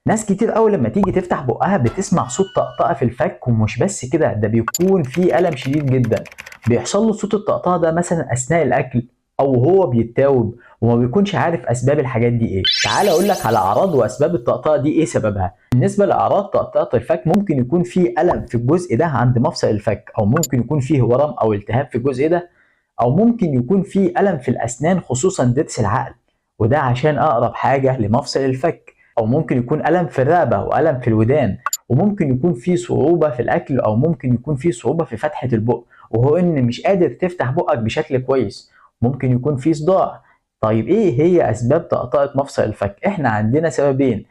ناس كتير أوي لما تيجي تفتح بقها بتسمع صوت طقطقة في الفك، ومش بس كده، ده بيكون في ألم شديد جدا بيحصل له صوت الطقطقة ده مثلا أثناء الأكل أو هو بيتاوب، وما بيكونش عارف أسباب الحاجات دي إيه. تعال أقول لك على أعراض وأسباب الطقطقة دي إيه سببها. بالنسبة لأعراض طقطقة الفك، ممكن يكون في ألم في الجزء ده عند مفصل الفك، أو ممكن يكون فيه ورم أو التهاب في الجزء ده، أو ممكن يكون في ألم في الأسنان خصوصا ضرس العقل، وده عشان أقرب حاجة لمفصل الفك. أو ممكن يكون ألم في الرقبة وألم في الودان، وممكن يكون في صعوبة في الأكل، أو ممكن يكون في صعوبة في فتحة البق، وهو إن مش قادر تفتح بقك بشكل كويس. ممكن يكون في صداع. طيب إيه هي أسباب طقطقة مفصل الفك؟ إحنا عندنا سببين.